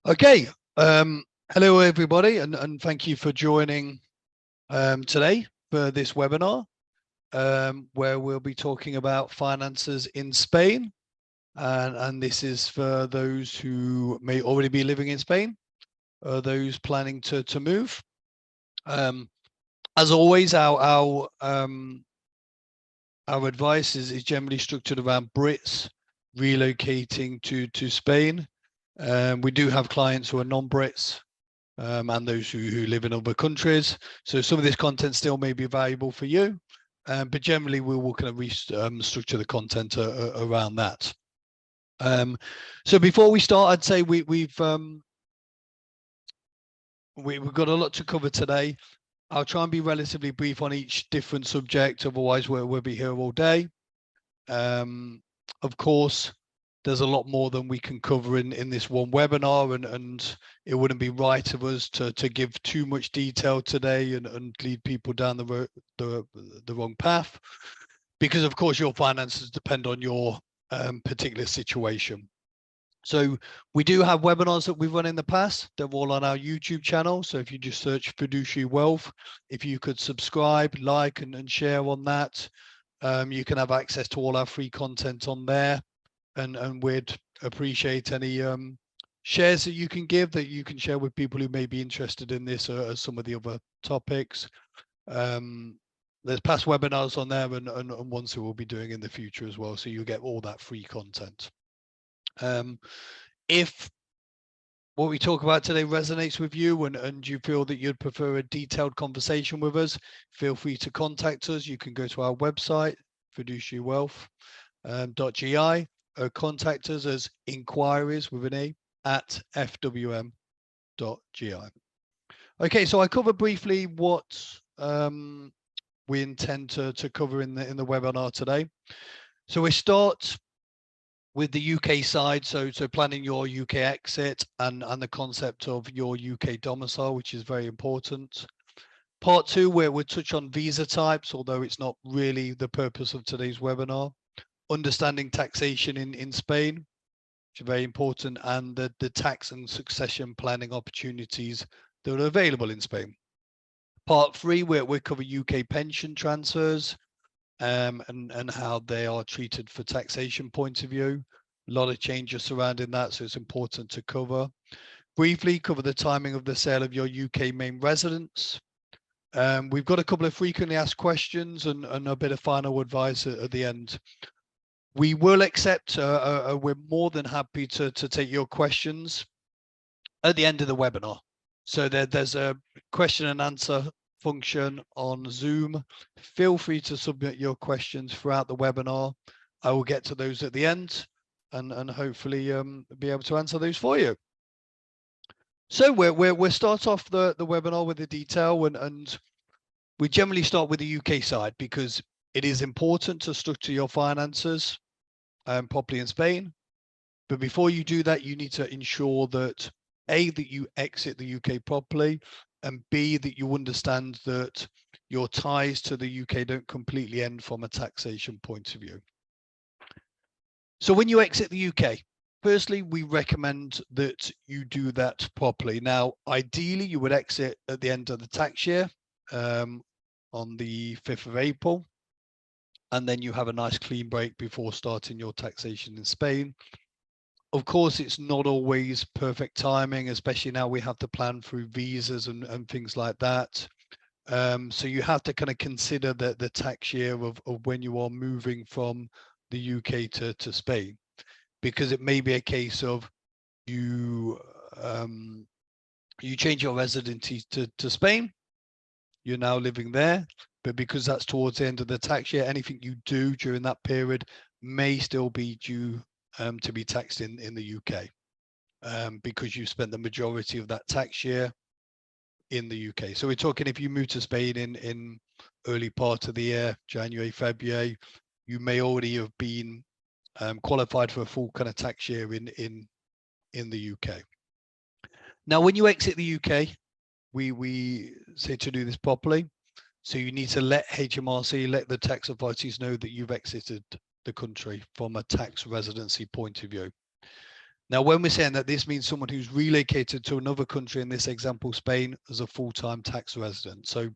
Okay. Hello, everybody, and thank you for joining today for this webinar, where we'll be talking about finances in Spain. And this is for those who may already be living in Spain, or those planning to move. As always, our advice is generally structured around Brits relocating to Spain. We do have clients who are non-Brits, and those who live in other countries. So some of this content still may be valuable for you, but generally we will kind of restructure the content around that. So before we start, I'd say we've got a lot to cover today. I'll try and be relatively brief on each different subject, otherwise we'll be here all day. Of course, there's a lot more than we can cover in this one webinar, and it wouldn't be right of us to give too much detail today and lead people down the wrong path, because of course your finances depend on your particular situation. So we do have webinars that we've run in the past. They're all on our YouTube channel. So if you just search Fiduciary Wealth, if you could subscribe, like, and share on that, you can have access to all our free content on there. And we'd appreciate any shares that you can give, that you can share with people who may be interested in this or some of the other topics. There's past webinars on there and ones that we'll be doing in the future as well, so you'll get all that free content. If what we talk about today resonates with you and you feel that you'd prefer a detailed conversation with us, feel free to contact us. You can go to our website, fiduciarywealth.gi, or contact us as inquiries with an A at fwm.gi. Okay, so I cover briefly what we intend to cover in the webinar today. So we start with the UK side, so planning your UK exit and the concept of your UK domicile, which is very important. Part two, where we'll touch on visa types, although it's not really the purpose of today's webinar. Understanding taxation in Spain, which is very important, and the tax and succession planning opportunities that are available in Spain. Part three, where we cover UK pension transfers and how they are treated for taxation point of view. A lot of changes surrounding that, so it's important to cover. Briefly cover the timing of the sale of your UK main residence. We've got a couple of frequently asked questions and a bit of final advice at the end. We will accept, we're more than happy to take your questions at the end of the webinar. So there's a question and answer function on Zoom. Feel free to submit your questions throughout the webinar. I will get to those at the end and hopefully be able to answer those for you. So we'll start off the webinar with the detail, and we generally start with the UK side because it is important to structure your finances properly in Spain. But before you do that, you need to ensure that A, that you exit the UK properly, and B, that you understand that your ties to the UK don't completely end from a taxation point of view. So when you exit the UK, firstly, we recommend that you do that properly. Now, ideally, you would exit at the end of the tax year on the 5th of April, and then you have a nice clean break before starting your taxation in Spain. Of course, it's not always perfect timing, especially now we have to plan through visas and things like that. So you have to kind of consider the tax year of when you are moving from the UK to Spain, because it may be a case of you change your residency to Spain, you're now living there, but because that's towards the end of the tax year, anything you do during that period may still be due to be taxed in the UK, because you spent the majority of that tax year in the UK. So we're talking, if you move to Spain in early part of the year, January, February, you may already have been qualified for a full kind of tax year in the UK. Now, when you exit the UK, we say to do this properly. So you need to let HMRC, let the tax authorities know that you've exited the country from a tax residency point of view. Now, when we're saying that, this means someone who's relocated to another country, in this example, Spain, as a full-time tax resident. So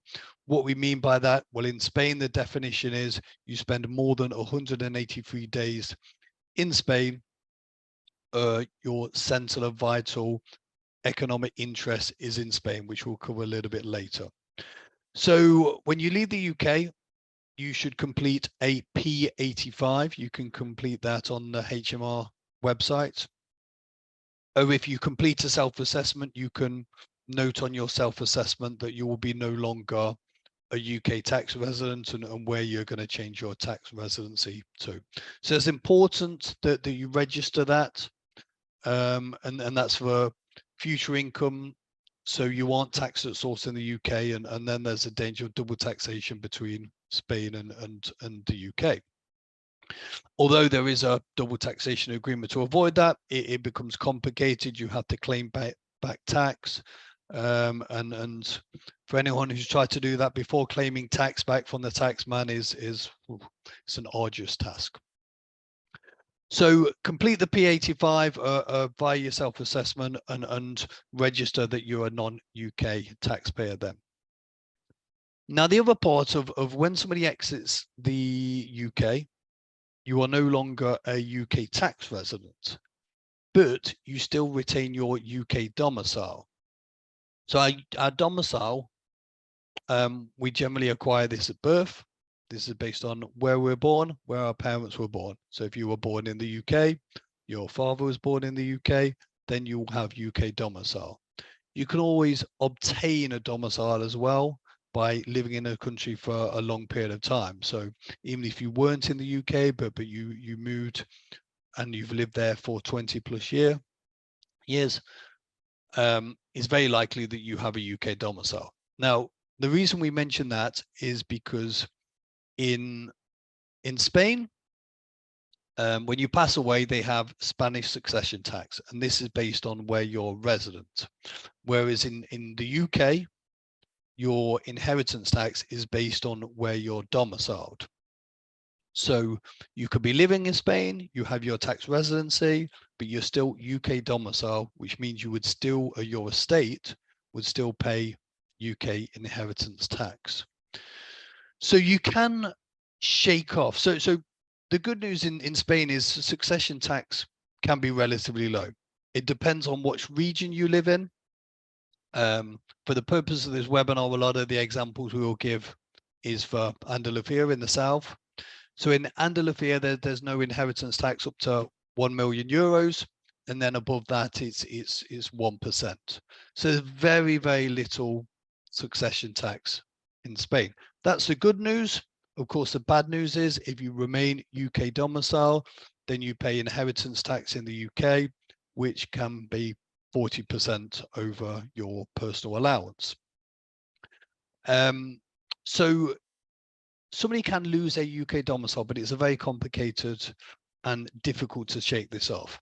what we mean by that, well, in Spain, the definition is you spend more than 183 days in Spain, your centre of vital economic interest is in Spain, which we'll cover a little bit later. So when you leave the UK, you should complete a P85. You can complete that on the HMR website. Or if you complete a self-assessment, you can note on your self-assessment that you will be no longer a UK tax resident and where you're going to change your tax residency to. So it's important that you register that, and that's for future income. So you aren't taxed at source in the UK, and then there's a danger of double taxation between Spain and the UK. Although there is a double taxation agreement to avoid that, it becomes complicated. You have to claim back tax. And for anyone who's tried to do that before, claiming tax back from the tax man is it's an arduous task. So complete the P85 via your self-assessment and register that you're a non-UK taxpayer then. Now, the other part of when somebody exits the UK, you are no longer a UK tax resident, but you still retain your UK domicile. So our domicile, we generally acquire this at birth. This is based on where we're born, where our parents were born. So if you were born in the UK, your father was born in the UK, then you'll have UK domicile. You can always obtain a domicile as well by living in a country for a long period of time. So even if you weren't in the UK, but you moved and you've lived there for 20 plus years, it's very likely that you have a UK domicile. Now, the reason we mention that is because in Spain, when you pass away, they have Spanish succession tax, and this is based on where you're resident. Whereas in the UK, your inheritance tax is based on where you're domiciled. So you could be living in Spain, you have your tax residency, but you're still UK domicile, which means you would still, or your estate would still pay UK inheritance tax. So you can shake off. So the good news in Spain is succession tax can be relatively low. It depends on which region you live in. For the purpose of this webinar, a lot of the examples we will give is for Andalusia in the south. So in Andalusia, there's no inheritance tax up to 1 million euros, and then above that, it's 1%. So there's very, very little succession tax in Spain. That's the good news. Of course, the bad news is if you remain UK domicile, then you pay inheritance tax in the UK, which can be 40% over your personal allowance. So somebody can lose a UK domicile, but it's a very complicated and difficult to shake this off.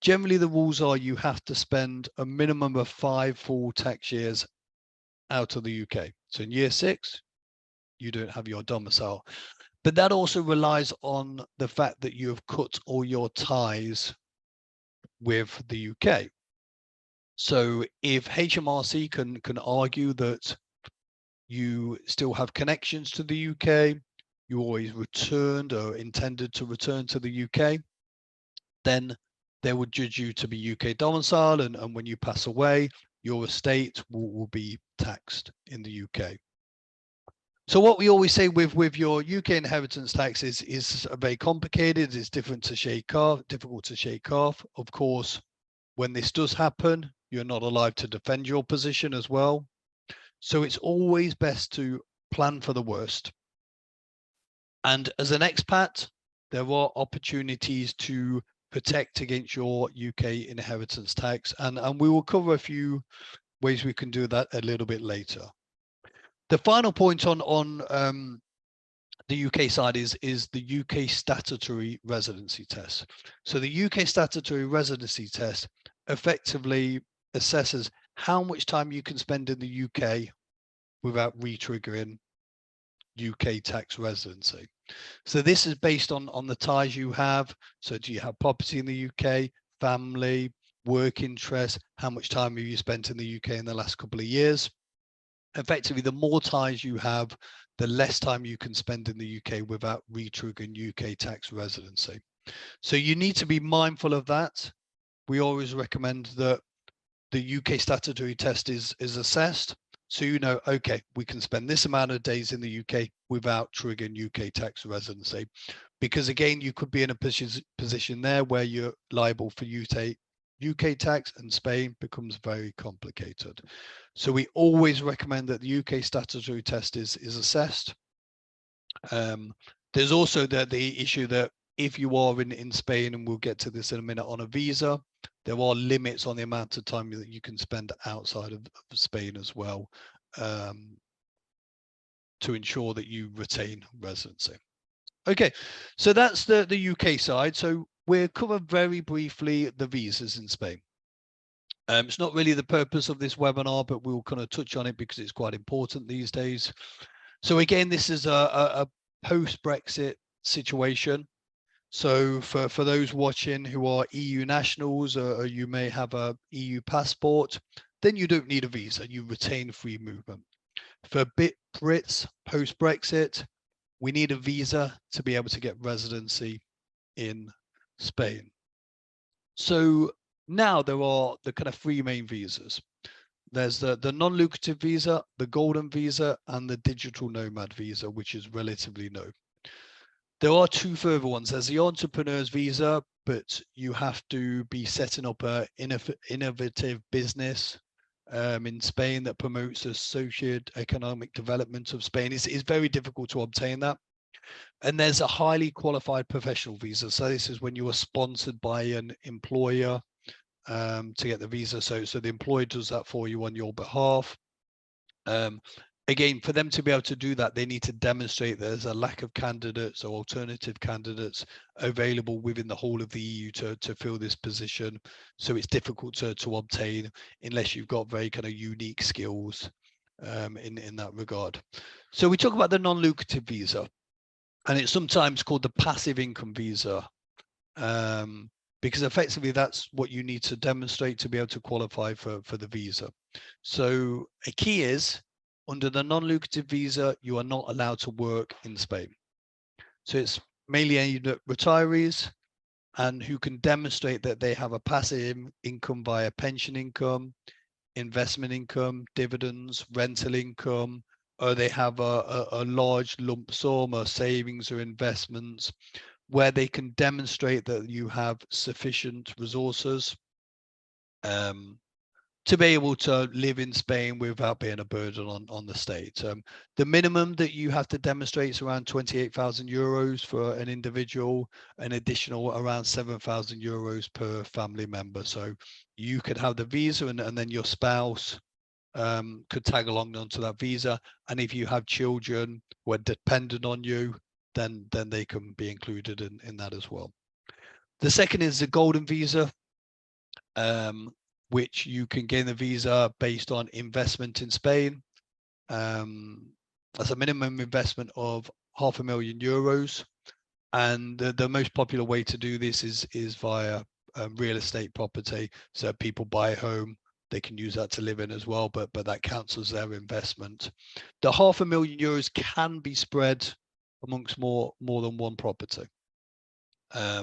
Generally, the rules are you have to spend a minimum of 5 full tax years out of the UK. So in year 6, you don't have your domicile. But that also relies on the fact that you have cut all your ties with the UK. So if HMRC can argue that you still have connections to the UK, you always returned or intended to return to the UK, then they would judge you to be UK domicile, and when you pass away, your estate will be taxed in the UK. So what we always say with your UK inheritance tax is very complicated, it's difficult to shake off. Of course, when this does happen, you're not allowed to defend your position as well. So it's always best to plan for the worst. And as an expat, there are opportunities to protect against your UK inheritance tax. And we will cover a few ways we can do that a little bit later. The final point on the UK side is the UK statutory residency test. So the UK statutory residency test effectively assesses how much time you can spend in the UK without re-triggering UK tax residency. So this is based on the ties you have. So do you have property in the UK, family, work interest, how much time have you spent in the UK in the last couple of years. Effectively, the more ties you have, the less time you can spend in the UK without retriggering UK tax residency. So you need to be mindful of that. We always recommend that the UK statutory test is assessed. So you know, okay, we can spend this amount of days in the UK without triggering UK tax residency. Because again, you could be in a position there where you're liable for UK tax, and Spain becomes very complicated. So we always recommend that the UK statutory test is assessed. There's also the issue that if you are in Spain, and we'll get to this in a minute, on a visa, there are limits on the amount of time that you can spend outside of Spain as well, to ensure that you retain residency. Okay, so that's the UK side. So we'll cover very briefly the visas in Spain. It's not really the purpose of this webinar, but we'll kind of touch on it because it's quite important these days. So again, this is a post-Brexit situation. So for those watching who are EU nationals, or you may have a EU passport, then you don't need a visa. You retain free movement. For Brits post-Brexit, we need a visa to be able to get residency in Spain. So now there are the kind of three main visas. There's the non-lucrative visa, the golden visa, and the digital nomad visa, which is relatively new. There are two further ones. There's the entrepreneur's visa, but you have to be setting up an innovative business in Spain that promotes the socio-economic development of Spain. It's very difficult to obtain that. And there's a highly qualified professional visa. So this is when you are sponsored by an employer to get the visa. So the employer does that for you on your behalf. Again, for them to be able to do that, they need to demonstrate there's a lack of candidates or alternative candidates available within the whole of the EU to fill this position. So it's difficult to obtain unless you've got very kind of unique skills in that regard. So we talk about the non-lucrative visa, and it's sometimes called the passive income visa, because effectively that's what you need to demonstrate to be able to qualify for the visa. So a key is, under the non-lucrative visa, you are not allowed to work in Spain. So it's mainly aimed at retirees and who can demonstrate that they have a passive income via pension income, investment income, dividends, rental income, or they have a large lump sum or savings or investments where they can demonstrate that you have sufficient resources to be able to live in Spain without being a burden on the state. The minimum that you have to demonstrate is around 28,000 euros for an individual, an additional around 7,000 euros per family member. So you could have the visa, and then your spouse could tag along onto that visa. And if you have children who are dependent on you, then they can be included in that as well. The second is the golden visa, which you can gain the visa based on investment in Spain. That's a minimum investment of €500,000 euros. And the most popular way to do this is via real estate property. So people buy a home, they can use that to live in as well, but that counts as their investment. The €500,000 euros can be spread amongst more than one property. But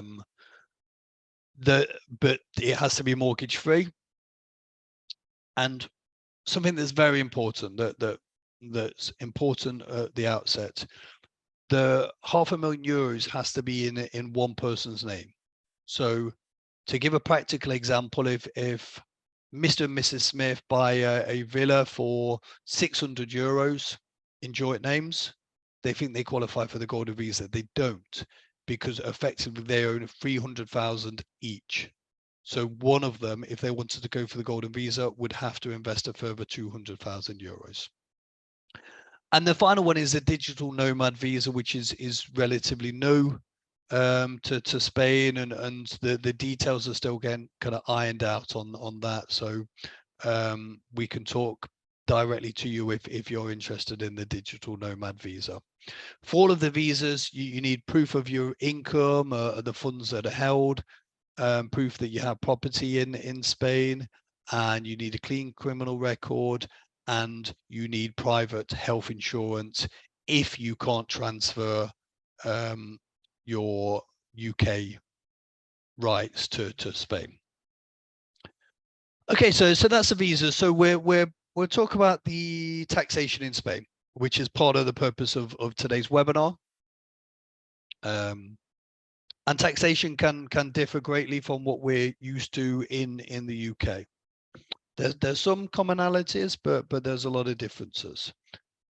it has to be mortgage free. And something that's very important, that's important at the outset, the €500,000 euros has to be in one person's name. So to give a practical example, if Mr. and Mrs. Smith buy a villa for €600 in joint names, they think they qualify for the golden visa. They don't, because effectively they own 300,000 each. So one of them, if they wanted to go for the golden visa, would have to invest a further 200,000 euros. And the final one is a digital nomad visa, which is relatively new to Spain, and the details are still getting kind of ironed out on that. So we can talk directly to you if you're interested in the digital nomad visa. For all of the visas, you need proof of your income, the funds that are held. proof that you have property in Spain, and you need a clean criminal record, and you need private health insurance if you can't transfer your UK rights to Spain. Okay, so that's the visa. So we'll talk about the taxation in Spain, which is part of the purpose of today's webinar. And taxation can differ greatly from what we're used to in the UK. There's some commonalities, but there's a lot of differences.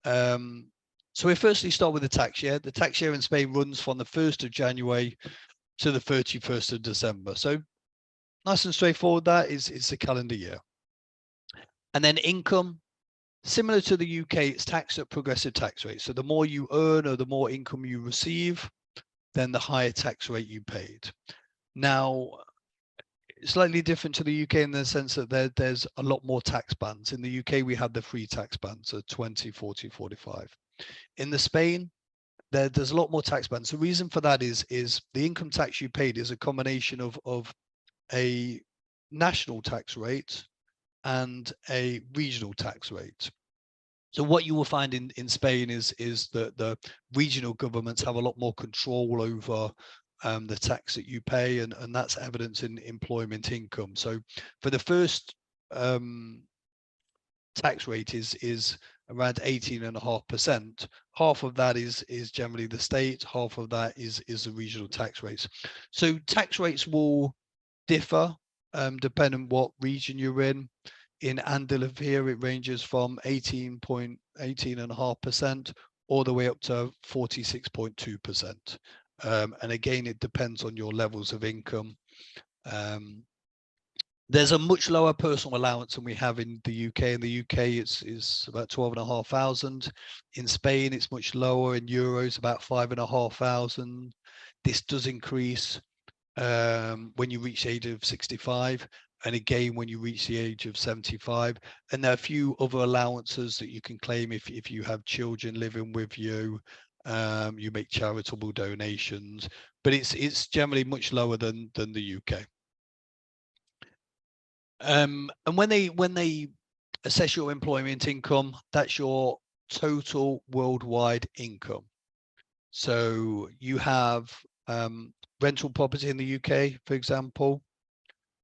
So we firstly start with the tax year. The tax year in Spain runs from the 1st of January to the 31st of December. So nice and straightforward. That is the calendar year. And then income, similar to the UK, it's taxed at progressive tax rates. So the more you earn or the more income you receive, then the higher tax rate you paid. Now, it's slightly different to the UK in the sense that there's a lot more tax bands. In the UK, we have the free tax bands, so 20, 40, 45. In the Spain, there's a lot more tax bands. The reason for that is the income tax you paid is a combination of a national tax rate and a regional tax rate. So what you will find in Spain is that the regional governments have a lot more control over the tax that you pay, and that's evidence in employment income. So for the first tax rate is around 18.5%. Half of that is generally the state, half of that is the regional tax rates. So tax rates will differ depending on what region you're in. In Andalusia, it ranges from 18.5% all the way up to 46.2%. And again, it depends on your levels of income. There's a much lower personal allowance than we have in the UK. In the UK, it's about 12,500. In Spain, it's much lower. In euros, about 5,500. This does increase when you reach the age of 65, and again when you reach the age of 75. And there are a few other allowances that you can claim if you have children living with you. You make charitable donations, but it's generally much lower than the UK. And when they assess your employment income, that's your total worldwide income. So you have rental property in the UK, for example.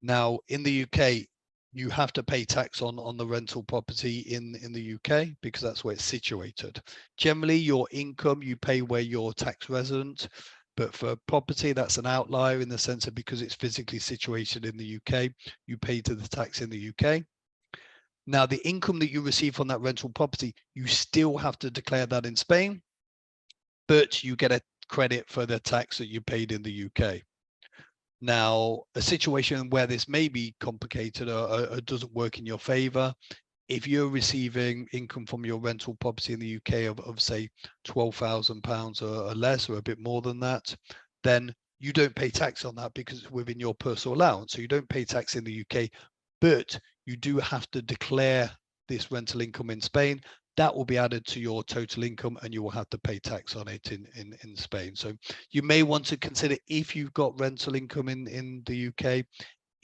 Now, in the UK, you have to pay tax on the rental property in the UK because that's where it's situated. Generally, your income, you pay where you're tax resident, but for property, that's an outlier in the sense that because it's physically situated in the UK, you pay to the tax in the UK. Now, the income that you receive from that rental property, you still have to declare that in Spain, but you get a credit for the tax that you paid in the UK. Now, a situation where this may be complicated or doesn't work in your favor, if you're receiving income from your rental property in the UK of say £12,000 or less, or a bit more than that, then you don't pay tax on that because it's within your personal allowance. So you don't pay tax in the UK, but you do have to declare this rental income in Spain. That will be added to your total income and you will have to pay tax on it in Spain. So you may want to consider, if you've got rental income in the UK,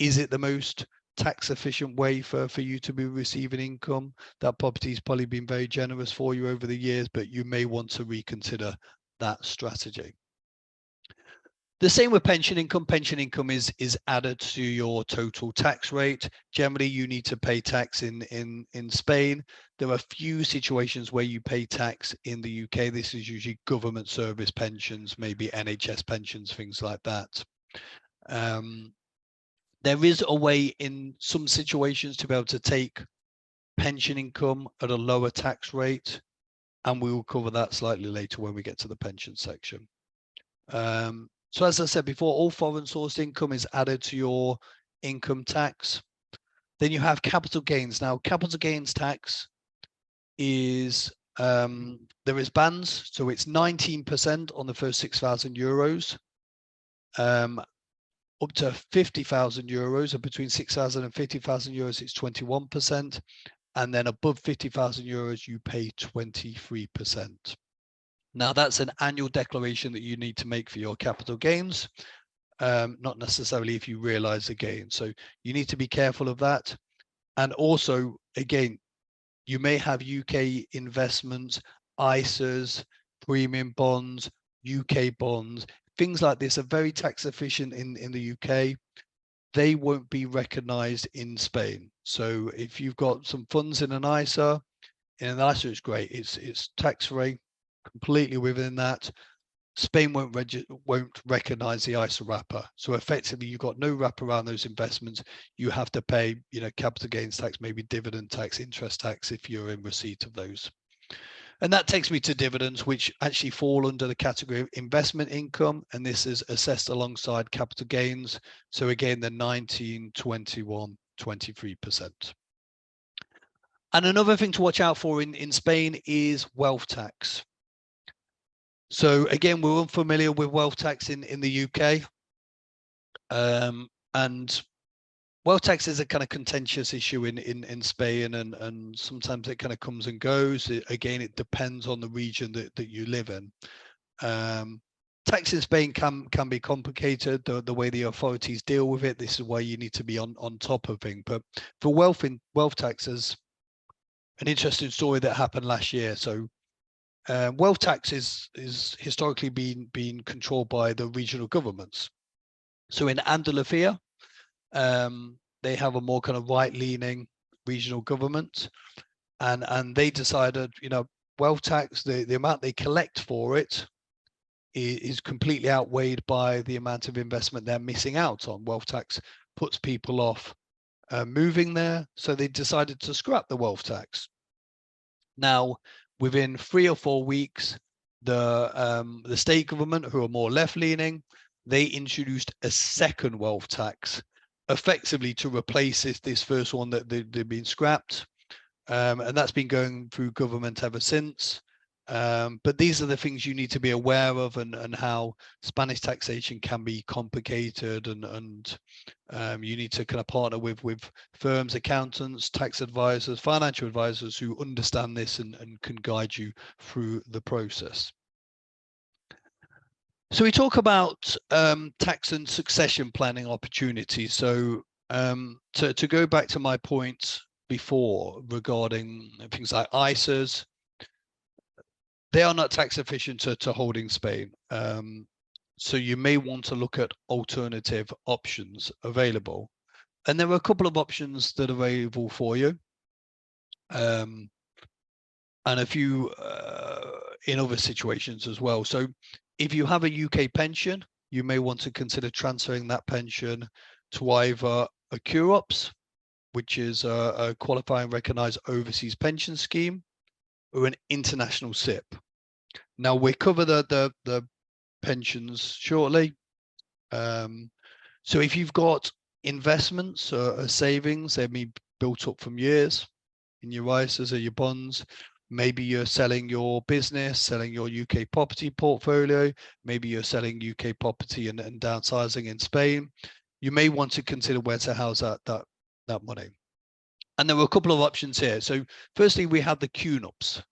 is it the most tax efficient way for you to be receiving income? That property's probably been very generous for you over the years, but you may want to reconsider that strategy. The same with pension income. Pension income is added to your total tax rate. Generally, you need to pay tax in Spain. There are a few situations where you pay tax in the UK. This is usually government service pensions, maybe NHS pensions, things like that. There is a way in some situations to be able to take pension income at a lower tax rate, and we will cover that slightly later when we get to the pension section. So as I said before, all foreign sourced income is added to your income tax. Then you have capital gains. Now, capital gains tax is, there is bands. So it's 19% on the first 6,000 euros, up to 50,000 euros, and between 6,000 and 50,000 euros, it's 21%. And then above 50,000 euros, you pay 23%. Now, that's an annual declaration that you need to make for your capital gains. not necessarily if you realize the gain. So you need to be careful of that. And also, again, you may have UK investments, ISAs, premium bonds, UK bonds, things like this are very tax efficient in the UK. They won't be recognized in Spain. So if you've got some funds in an ISA, it's great. It's tax free, completely within that. Spain won't recognize the ISA wrapper. So effectively, you've got no wrapper around those investments. You have to pay, capital gains tax, maybe dividend tax, interest tax if you're in receipt of those. And that takes me to dividends, which actually fall under the category of investment income. And this is assessed alongside capital gains. So again, the 19, 21, 23%. And another thing to watch out for in Spain is wealth tax. So again, we're unfamiliar with wealth tax in the UK. And wealth tax is a kind of contentious issue in Spain, and sometimes it kind of comes and goes. Again, it depends on the region that you live in. Tax in Spain can be complicated, the way the authorities deal with it. This is why you need to be on top of things. But for wealth taxes, an interesting story that happened last year. So wealth tax is historically been controlled by the regional governments. So in Andalusia, they have a more kind of right-leaning regional government, and they decided, wealth tax, the amount they collect for it is completely outweighed by the amount of investment they're missing out on. Wealth tax puts people off moving there, so they decided to scrap the wealth tax. Now, within 3 or 4 weeks, the state government, who are more left-leaning, they introduced a second wealth tax, effectively to replace this first one that they've been scrapped, and that's been going through government ever since. But these are the things you need to be aware of, and how Spanish taxation can be complicated, and you need to kind of partner with firms, accountants, tax advisors, financial advisors who understand this and can guide you through the process. So we talk about tax and succession planning opportunities. So to go back to my point before regarding things like ISAs, they are not tax efficient to hold in Spain. So you may want to look at alternative options available. And there are a couple of options that are available for you. And a few in other situations as well. So if you have a UK pension, you may want to consider transferring that pension to either a QOPS, which is a qualifying recognized overseas pension scheme, or an international SIP. Now we'll cover the pensions shortly. So if you've got investments or savings, they may be built up from years in your ISAs or your bonds. Maybe you're selling your business, selling your UK property portfolio. Maybe you're selling UK property and downsizing in Spain. You may want to consider where to house that money. And there were a couple of options here. So firstly, we have the QNUPS,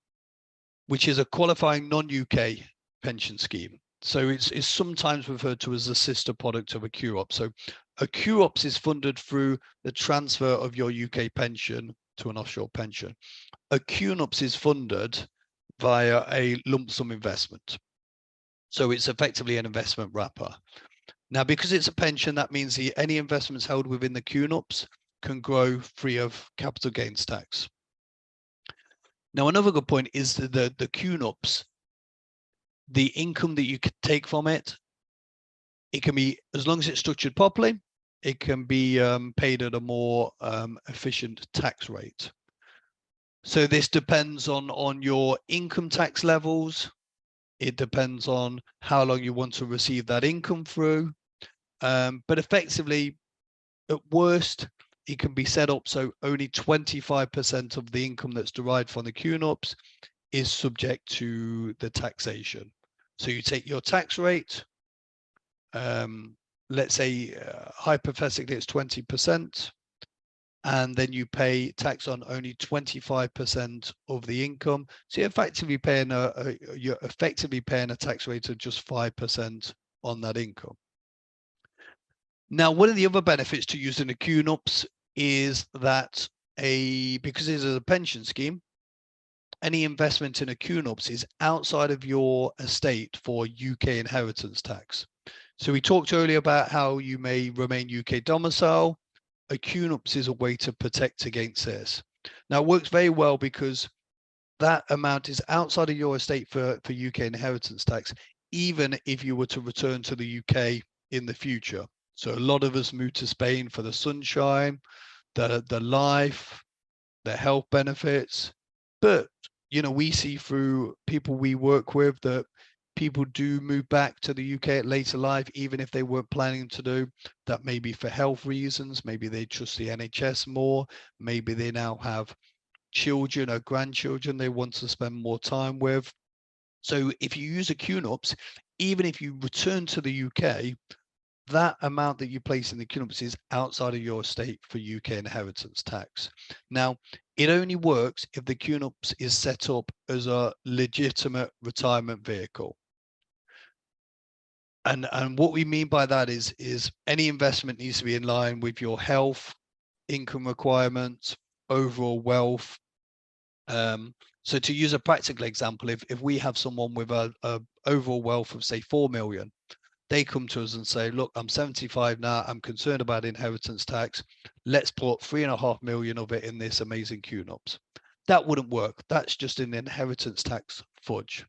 which is a qualifying non-UK pension scheme. So it's sometimes referred to as a sister product of a QOPS. So a QOPS is funded through the transfer of your UK pension to an offshore pension. A QNUPS is funded via a lump sum investment. So it's effectively an investment wrapper. Now, because it's a pension, that means any investments held within the QNUPS can grow free of capital gains tax. Now, another good point is the QNUPS, the income that you can take from it, it can be, as long as it's structured properly, it can be paid at a more efficient tax rate. So this depends on your income tax levels. It depends on how long you want to receive that income through. But effectively, at worst, it can be set up so only 25% of the income that's derived from the QNUPS is subject to the taxation. So you take your tax rate, let's say hypothetically it's 20%, and then you pay tax on only 25% of the income. So you're effectively paying a tax rate of just 5% on that income. Now, one of the other benefits to using a QNUPS is that because it is a pension scheme, any investment in a QNUPS is outside of your estate for UK inheritance tax. So we talked earlier about how you may remain UK domicile. A QNUPS is a way to protect against this. Now, it works very well because that amount is outside of your estate for UK inheritance tax, even if you were to return to the UK in the future. So a lot of us move to Spain for the sunshine, the life, the health benefits. But, we see through people we work with that people do move back to the UK at later life, even if they weren't planning to do. That may be for health reasons. Maybe they trust the NHS more. Maybe they now have children or grandchildren they want to spend more time with. So if you use a QNUPS, even if you return to the UK, that amount that you place in the QNUPS is outside of your estate for UK inheritance tax. Now, it only works if the QNUPS is set up as a legitimate retirement vehicle. And what we mean by that is any investment needs to be in line with your health, income requirements, overall wealth. So to use a practical example, if we have someone with a overall wealth of say 4 million, they come to us and say, look, I'm 75 now, I'm concerned about inheritance tax. Let's put 3.5 million of it in this amazing QNUPS. That wouldn't work. That's just an inheritance tax fudge.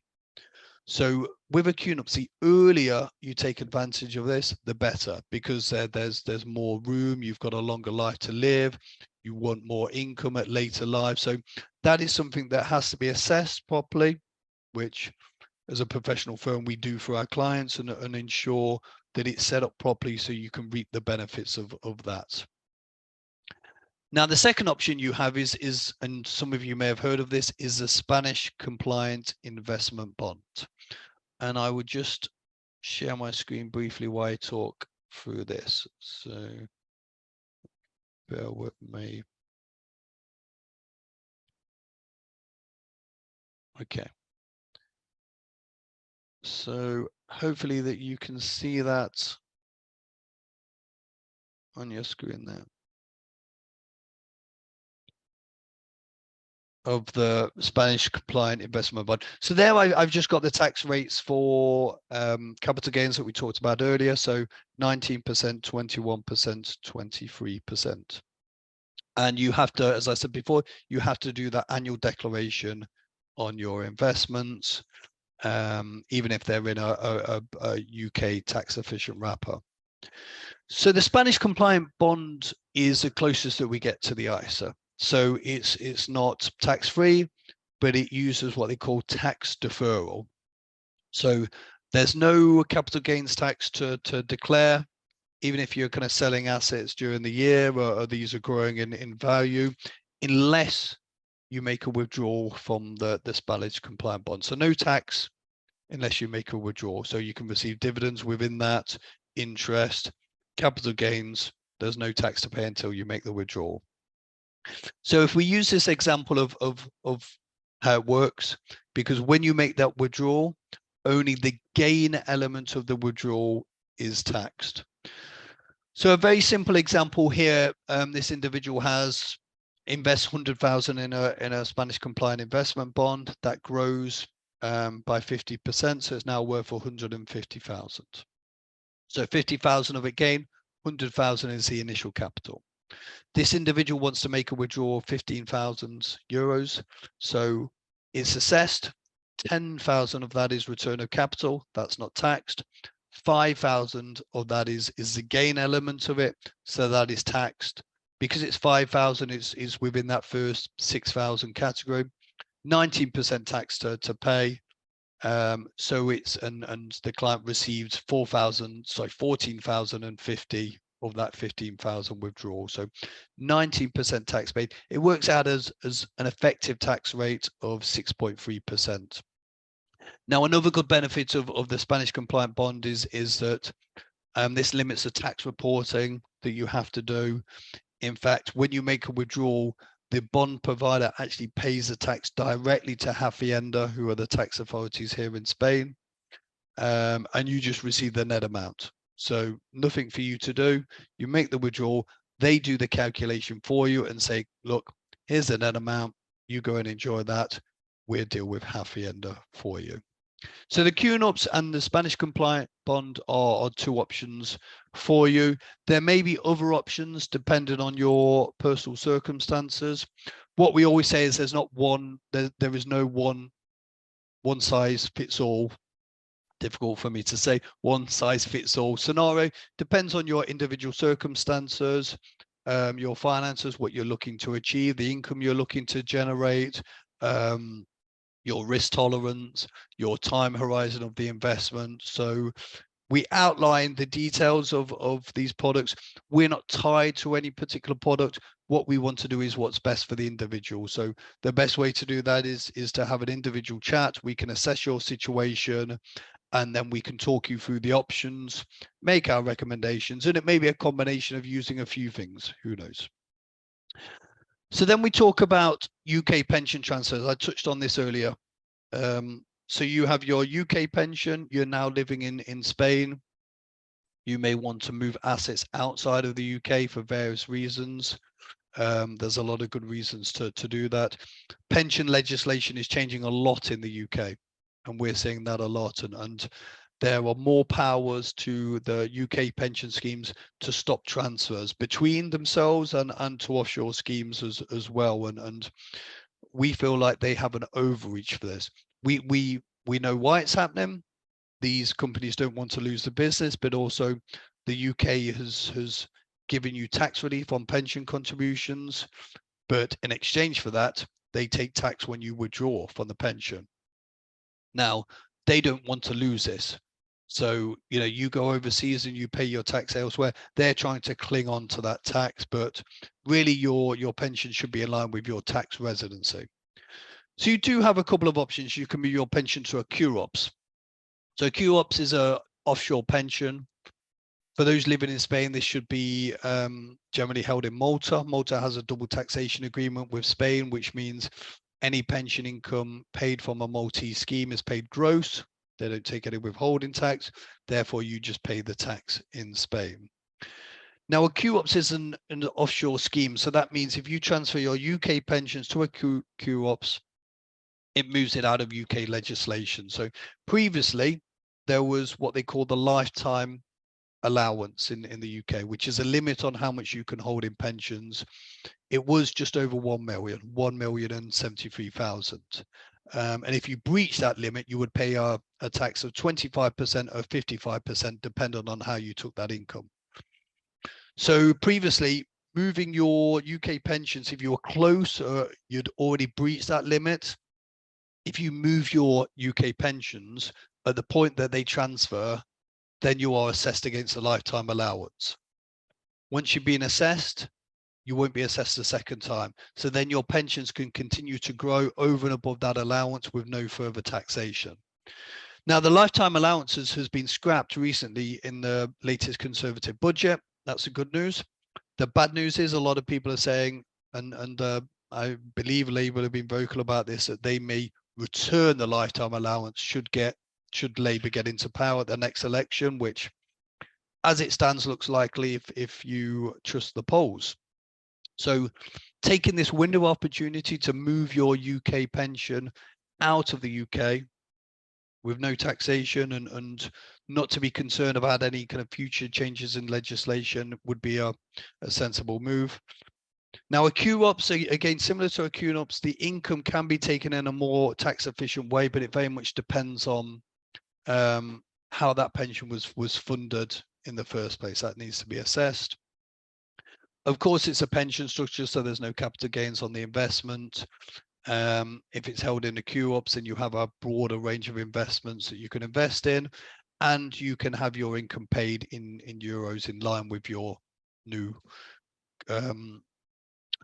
So with a QNUPS, the earlier you take advantage of this, the better, because there's more room, you've got a longer life to live, you want more income at later life. So that is something that has to be assessed properly, which as a professional firm we do for our clients, and ensure that it's set up properly so you can reap the benefits of that. Now, the second option you have is, and some of you may have heard of this, is the Spanish compliant investment bond. And I would just share my screen briefly while I talk through this. So bear with me. Okay. So hopefully that you can see that on your screen there. Of the Spanish compliant investment bond. So there I've just got the tax rates for capital gains that we talked about earlier. So 19%, 21%, 23%. And you have to, as I said before, you have to do that annual declaration on your investments, even if they're in a UK tax efficient wrapper. So the Spanish compliant bond is the closest that we get to the ISA. So it's not tax-free, but it uses what they call tax deferral. So there's no capital gains tax to declare, even if you're kind of selling assets during the year or these are growing in value, unless you make a withdrawal from the Spanish compliant bond. So no tax unless you make a withdrawal. So you can receive dividends within that, interest, capital gains. There's no tax to pay until you make the withdrawal. So if we use this example of how it works, because when you make that withdrawal, only the gain element of the withdrawal is taxed. So a very simple example here, this individual has invests 100,000 in a Spanish compliant investment bond that grows by 50%, so it's now worth 150,000. So 50,000 of it gain, 100,000 is the initial capital. This individual wants to make a withdrawal of 15,000 euros. So it's assessed. 10,000 of that is return of capital. That's not taxed. 5,000 of that is the gain element of it. So that is taxed. Because it's 5,000, is within that first 6,000 category. 19% tax to pay. So it's, and the client received 14,050 of that 15,000 withdrawal. So 19% tax paid. It works out as an effective tax rate of 6.3%. Now, another good benefit of the Spanish compliant bond is that this limits the tax reporting that you have to do. In fact, when you make a withdrawal, the bond provider actually pays the tax directly to Hacienda, who are the tax authorities here in Spain, and you just receive the net amount. So nothing for you to do. You make the withdrawal, they do the calculation for you and say, look, here's the net amount, you go and enjoy that. We'll deal with Hacienda for you. So the QNOPS and the Spanish compliant bond are two options for you. There may be other options depending on your personal circumstances. What we always say is there's not one, there is no one size fits all. Difficult for me to say one size fits all scenario. Depends on your individual circumstances, your finances, what you're looking to achieve, the income you're looking to generate, your risk tolerance, your time horizon of the investment. So we outline the details of these products. We're not tied to any particular product. What we want to do is what's best for the individual. So the best way to do that is to have an individual chat. We can assess your situation, and then we can talk you through the options, make our recommendations, and it may be a combination of using a few things, who knows. So then we talk about UK pension transfers. I touched on this earlier. So you have your UK pension, you're now living in Spain. You may want to move assets outside of the UK for various reasons. There's a lot of good reasons to do that. Pension legislation is changing a lot in the UK, and we're seeing that a lot. And there are more powers to the UK pension schemes to stop transfers between themselves and to offshore schemes as well. And we feel like they have an overreach for this. We know why it's happening. These companies don't want to lose the business, but also the UK has given you tax relief on pension contributions, but in exchange for that, they take tax when you withdraw from the pension. Now, they don't want to lose this. So, you know, you go overseas and you pay your tax elsewhere. They're trying to cling on to that tax, but really your pension should be in line with your tax residency. So you do have a couple of options. You can move your pension to a QOPS. So QOPS is a offshore pension. For those living in Spain, this should be generally held in Malta. Malta has a double taxation agreement with Spain, which means any pension income paid from a Maltese scheme is paid gross. They don't take any withholding tax. Therefore, you just pay the tax in Spain. Now, a QOPS is an offshore scheme. So that means if you transfer your UK pensions to a QOPS, it moves it out of UK legislation. So previously, there was what they call the lifetime allowance in the UK, which is a limit on how much you can hold in pensions. It was just over 1 million, 1,073,000. And if you breach that limit, you would pay a tax of 25% or 55%, depending on how you took that income. So previously, moving your UK pensions, if you were close or you'd already breached that limit, if you move your UK pensions at the point that they transfer, then you are assessed against the lifetime allowance. Once you've been assessed, you won't be assessed a second time. So then your pensions can continue to grow over and above that allowance with no further taxation. Now, the lifetime allowances has been scrapped recently in the latest Conservative budget. That's the good news. The bad news is a lot of people are saying, and I believe Labour have been vocal about this, that they may return the lifetime allowance should Labour get into power at the next election, which as it stands looks likely if you trust the polls. So taking this window of opportunity to move your UK pension out of the UK with no taxation and not to be concerned about any kind of future changes in legislation would be a sensible move. Now, a QOPS, again, similar to a QNOPS, the income can be taken in a more tax efficient way, but it very much depends on how that pension was funded in the first place. That needs to be assessed. Of course, it's a pension structure, so there's no capital gains on the investment. If it's held in a QOPS, then you have a broader range of investments that you can invest in, and you can have your income paid in euros in line with your new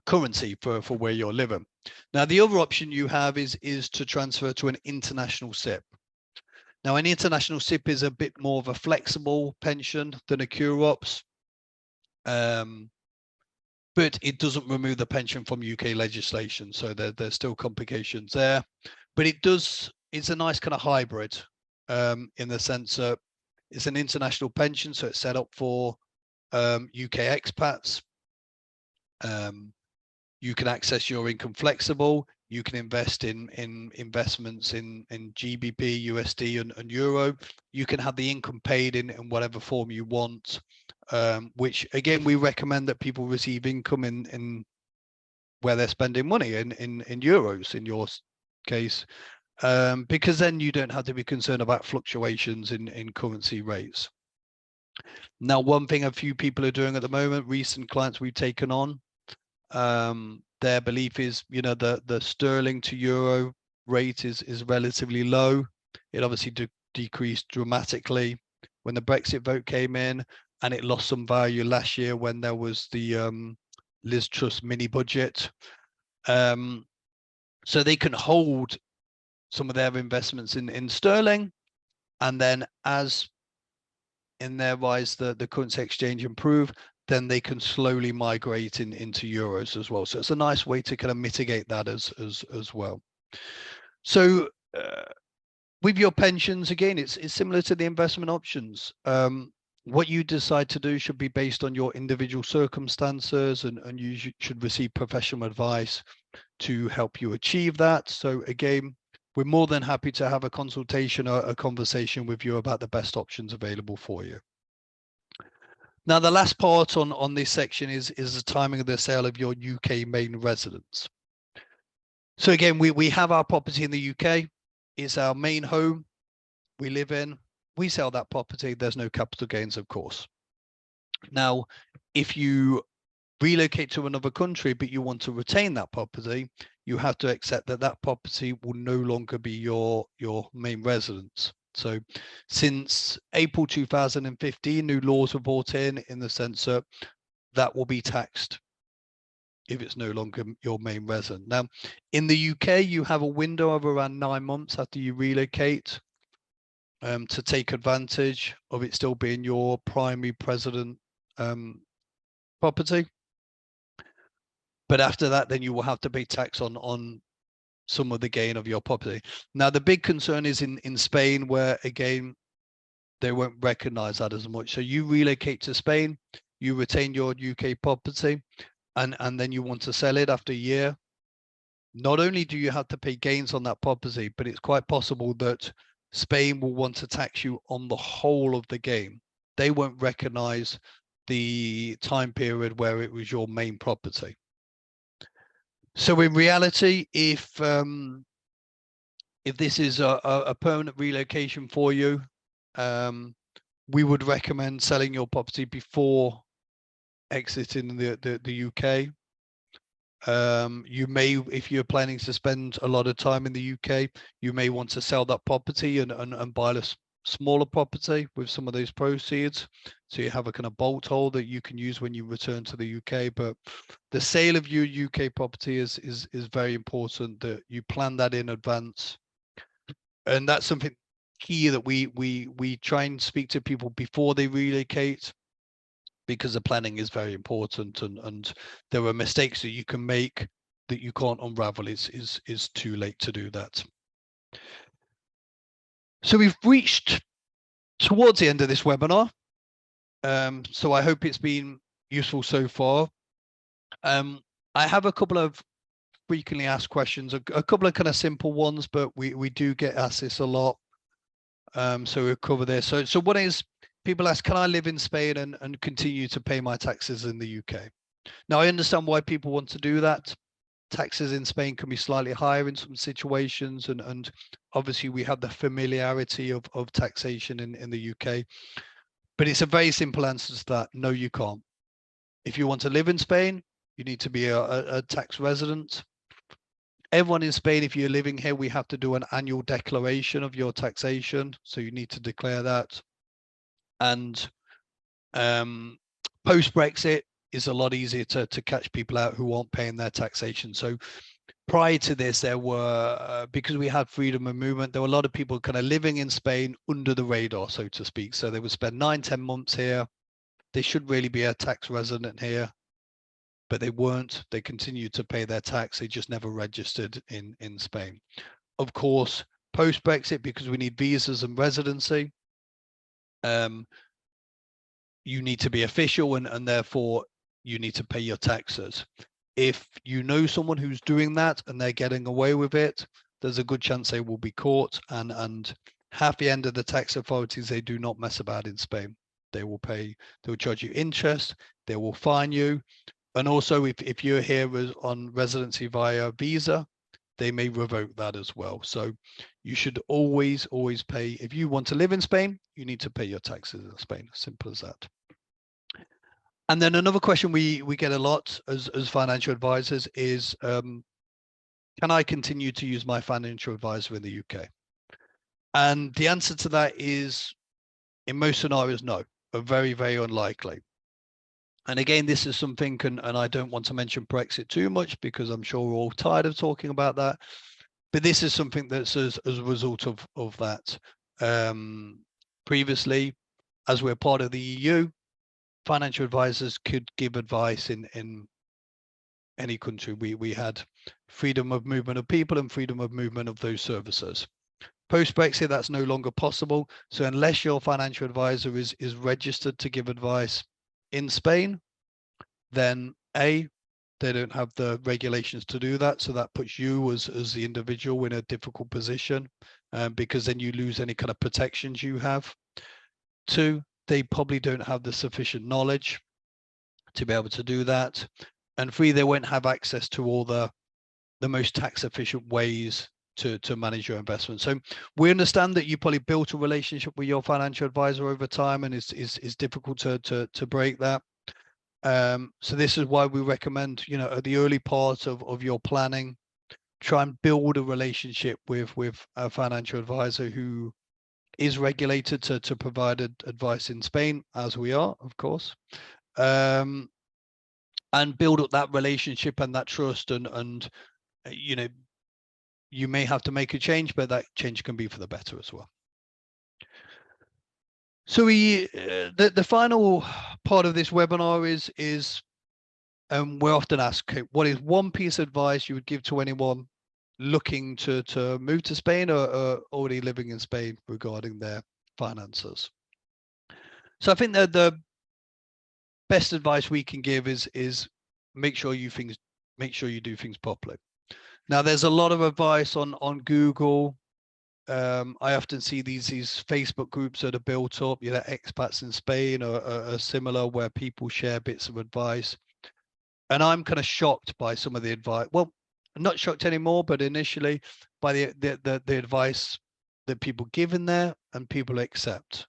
currency for where you're living. Now, the other option you have is to transfer to an international SIP. Now, an international SIP is a bit more of a flexible pension than a QOPS, but it doesn't remove the pension from UK legislation. So there's still complications there, but it's a nice kind of hybrid in the sense that It's an international pension, so it's set up for UK expats. You can access your income flexible. You can invest in investments in GBP, USD, and Euro. You can have the income paid in whatever form you want, which again, we recommend that people receive income in where they're spending money in euros in your case, because then you don't have to be concerned about fluctuations in currency rates. Now, one thing a few people are doing at the moment, recent clients we've taken on, their belief is, you know, the sterling to euro rate is relatively low. It obviously decreased dramatically when the Brexit vote came in, and it lost some value last year when there was the Liz Truss mini budget. So they can hold some of their investments in sterling, and then as in their eyes the currency exchange improve, then they can slowly migrate into euros as well. So it's a nice way to kind of mitigate that as well. So with your pensions, again, it's similar to the investment options. What you decide to do should be based on your individual circumstances, and you should receive professional advice to help you achieve that. So again, we're more than happy to have a consultation or a conversation with you about the best options available for you. Now, the last part on this section is the timing of the sale of your UK main residence. So again, we have our property in the UK. It's our main home. We live in. We sell that property. There's no capital gains, of course. Now, if you relocate to another country, but you want to retain that property, you have to accept that that property will no longer be your main residence. So since April 2015, new laws were brought in the sense that that will be taxed if it's no longer your main residence. Now, in the UK, you have a window of around 9 months after you relocate to take advantage of it still being your primary resident property. But after that, then you will have to pay tax on some of the gain of your property. Now, the big concern is in Spain, where again, they won't recognize that as much. So you relocate to Spain, you retain your UK property, and then you want to sell it after a year. Not only do you have to pay gains on that property, but it's quite possible that Spain will want to tax you on the whole of the gain. They won't recognize the time period where it was your main property. So in reality, if this is a permanent relocation for you, we would recommend selling your property before exiting the UK. You may, if you're planning to spend a lot of time in the UK, you may want to sell that property and buy a smaller property with some of those proceeds, so you have a kind of bolt hole that you can use when you return to the UK. But the sale of your UK property is very important, that you plan that in advance, and that's something key that we try and speak to people before they relocate, because the planning is very important, and there are mistakes that you can make that you can't unravel. It's too late to do that. So we've reached towards the end of this webinar. So I hope it's been useful so far. I have a couple of frequently asked questions, a couple of kind of simple ones, but we do get asked this a lot. So we'll cover this. So one is, people ask, can I live in Spain and continue to pay my taxes in the UK? Now, I understand why people want to do that. Taxes in Spain can be slightly higher in some situations, and obviously we have the familiarity of taxation in the UK. But it's a very simple answer to that. No, you can't. If you want to live in Spain, you need to be a tax resident. Everyone in Spain, if you're living here, we have to do an annual declaration of your taxation. So you need to declare that. And post-Brexit is a lot easier to catch people out who aren't paying their taxation. So prior to this, there were, because we had freedom of movement, there were a lot of people kind of living in Spain under the radar, so to speak. So they would spend 9-10 months here. They should really be a tax resident here, but they weren't. They continued to pay their tax. They just never registered in Spain. Of course, post-Brexit, because we need visas and residency, you need to be official, and therefore you need to pay your taxes. If you know someone who's doing that and they're getting away with it, there's a good chance they will be caught. And half the end of the tax authorities, they do not mess about in Spain. They will charge you interest, they will fine you. And also, if you're here on residency via visa, they may revoke that as well. So you should always pay. If you want to live in Spain, you need to pay your taxes in Spain. Simple as that. And then another question we get a lot as financial advisors is, can I continue to use my financial advisor in the UK? And the answer to that is, in most scenarios, no, or very, very unlikely. And again, this is something, and I don't want to mention Brexit too much because I'm sure we're all tired of talking about that. But this is something that's as a result of that. Previously, as we're part of the EU, financial advisors could give advice in any country. We had freedom of movement of people and freedom of movement of those services. Post-Brexit, that's no longer possible. So unless your financial advisor is registered to give advice in Spain, then they don't have the regulations to do that. So that puts you as the individual in a difficult position, because then you lose any kind of protections you have. 2, they probably don't have the sufficient knowledge to be able to do that. And 3, they won't have access to all the most tax efficient ways to manage your investment. So we understand that you probably built a relationship with your financial advisor over time, and it's difficult to break that. So this is why we recommend, at the early part of your planning, try and build a relationship with a financial advisor who is regulated to provide advice in Spain, as we are, of course, and build up that relationship and that trust. And you may have to make a change, but that change can be for the better as well. So the final part of this webinar is we're often asked, okay, what is one piece of advice you would give to anyone looking to move to Spain or already living in Spain regarding their finances? So I think that the best advice we can give is make sure you do things properly. Now, there's a lot of advice on Google. I often see these Facebook groups that are built up, expats in Spain or similar, where people share bits of advice. And I'm kind of shocked by some of the advice. Well, I'm not shocked anymore, but initially by the advice that people give in there and people accept.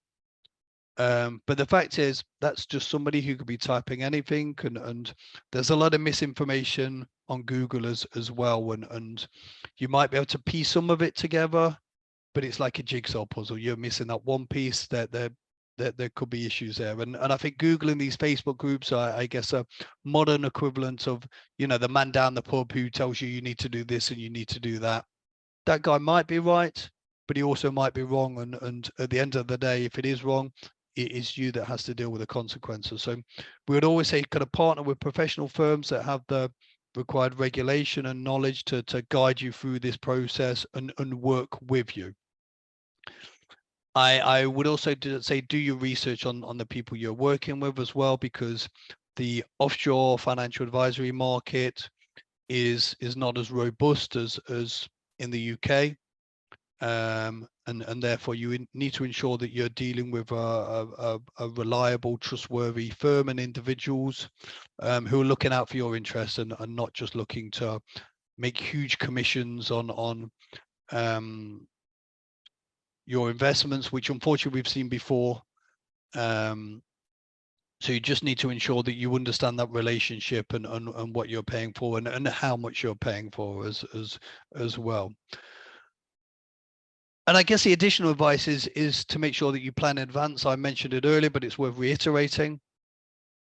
But the fact is, that's just somebody who could be typing anything, and there's a lot of misinformation on Google as well, and you might be able to piece some of it together, but it's like a jigsaw puzzle. You're missing that one piece. That there could be issues there, and I think Google and these Facebook groups are, I guess, a modern equivalent of the man down the pub who tells you need to do this and you need to do that. That guy might be right, but he also might be wrong, and at the end of the day, if it is wrong, it is you that has to deal with the consequences. So we would always say, kind of partner with professional firms that have the required regulation and knowledge to guide you through this process and work with you. I would also say do your research on the people you're working with as well, because the offshore financial advisory market is not as robust as in the UK. And therefore you need to ensure that you're dealing with a reliable, trustworthy firm and individuals who are looking out for your interests and not just looking to make huge commissions on your investments, which unfortunately we've seen before. So you just need to ensure that you understand that relationship and what you're paying for and how much you're paying for as well. And I guess the additional advice is to make sure that you plan in advance. I mentioned it earlier, but it's worth reiterating.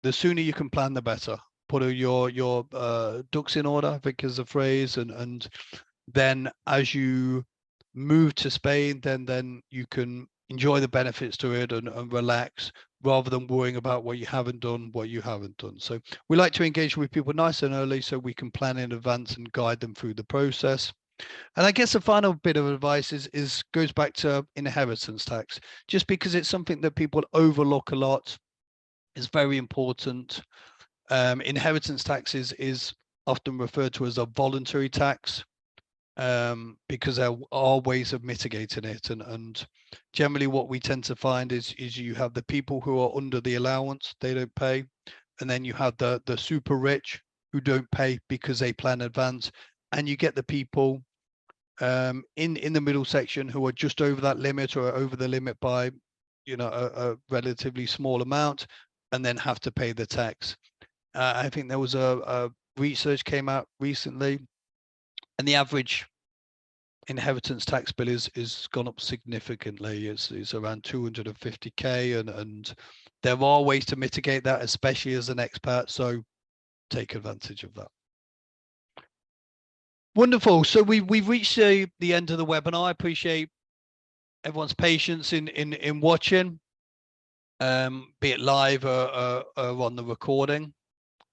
The sooner you can plan, the better. Put your ducks in order, I think is the phrase, and then as you move to Spain, then you can enjoy the benefits to it and relax, rather than worrying about what you haven't done. So we like to engage with people nice and early so we can plan in advance and guide them through the process. And I guess the final bit of advice is goes back to inheritance tax, just because it's something that people overlook a lot. Is very important. Inheritance tax is often referred to as a voluntary tax, because there are ways of mitigating it. And generally what we tend to find is you have the people who are under the allowance, they don't pay. And then you have the super rich who don't pay because they plan advance. And you get the people in the middle section who are just over that limit or over the limit by, a relatively small amount, and then have to pay the tax. I think there was a research came out recently, and the average inheritance tax bill is gone up significantly. It's around 250k, and there are ways to mitigate that, especially as an expat. So take advantage of that. Wonderful. So we've reached the end of the webinar. I appreciate everyone's patience in watching, be it live or on the recording.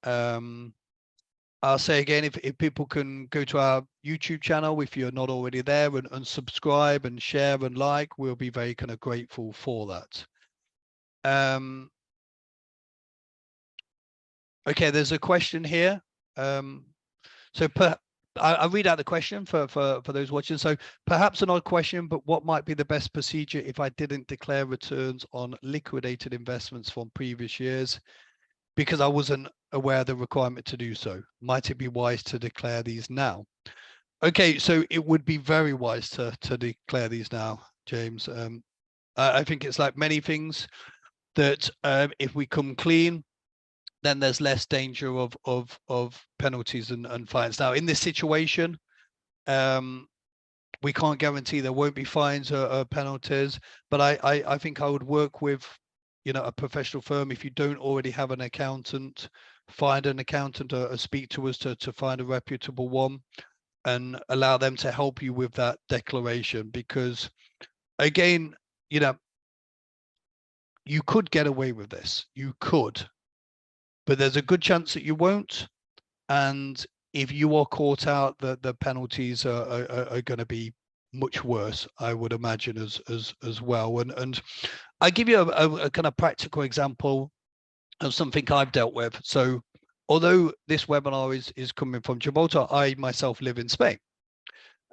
I'll say again, if people can go to our YouTube channel, if you're not already there, and subscribe and share and like, we'll be very kind of grateful for that. Okay, there's a question here. So I'll read out the question for those watching. So perhaps an odd question, but what might be the best procedure if I didn't declare returns on liquidated investments from previous years because I wasn't aware of the requirement to do so? Might it be wise to declare these now? Okay, so it would be very wise to declare these now, James. I think it's like many things that if we come clean, then there's less danger of penalties and fines. Now, in this situation, we can't guarantee there won't be fines or penalties, but I think I would work with, a professional firm. If you don't already have an accountant, find an accountant or speak to us to find a reputable one and allow them to help you with that declaration. Because again, you could get away with this. You could. But there's a good chance that you won't. And if you are caught out, the penalties are going to be much worse, I would imagine, as well. And I give you a kind of practical example of something I've dealt with. So although this webinar is coming from Gibraltar, I myself live in Spain.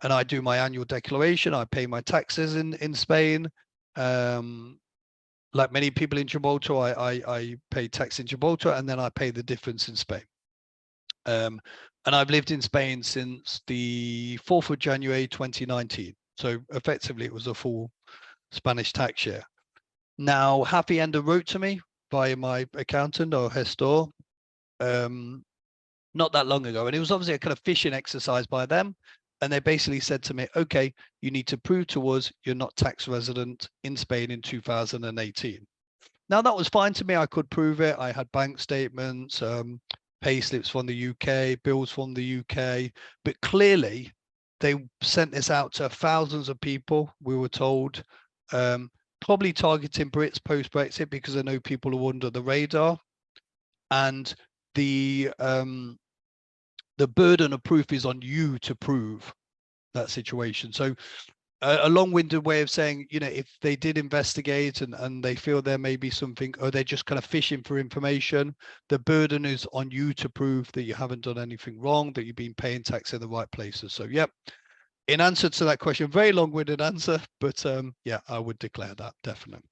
And I do my annual declaration. I pay my taxes in Spain. Like many people in Gibraltar, I pay tax in Gibraltar, and then I pay the difference in Spain. And I've lived in Spain since the 4th of January 2019. So effectively, it was a full Spanish tax year. Now, Hacienda wrote to me via my accountant or gestor not that long ago, and it was obviously a kind of fishing exercise by them. And they basically said to me, okay, you need to prove to us you're not tax resident in Spain in 2018. Now, that was fine to me. I could prove it. I had bank statements, pay slips from the UK, bills from the UK. But clearly, they sent this out to thousands of people, we were told, probably targeting Brits post-Brexit, because I know people are under the radar. And the burden of proof is on you to prove that situation. So a long-winded way of saying, if they did investigate and they feel there may be something, or they're just kind of fishing for information, the burden is on you to prove that you haven't done anything wrong, that you've been paying tax in the right places. So, yep. In answer to that question, very long-winded answer, but yeah, I would declare that, definitely.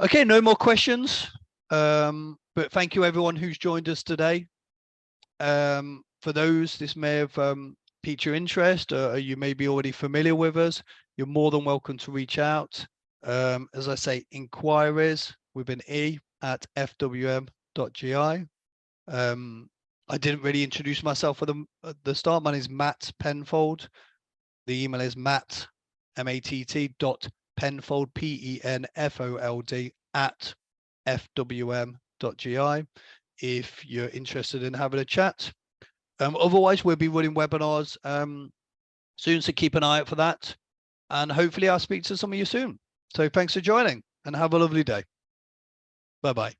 Okay, no more questions. But thank you everyone who's joined us today. For those, this may have piqued your interest, or you may be already familiar with us, you're more than welcome to reach out. As I say, inquiries with an E at fwm.gi. I didn't really introduce myself at the start. My name is Matt Penfold. The email is matt, M-A-T-T, .penfold, P-E-N-F-O-L-D, at fwm.gi. if you're interested in having a chat. Otherwise, we'll be running webinars soon, so keep an eye out for that. And hopefully I'll speak to some of you soon. So thanks for joining and have a lovely day. Bye-bye.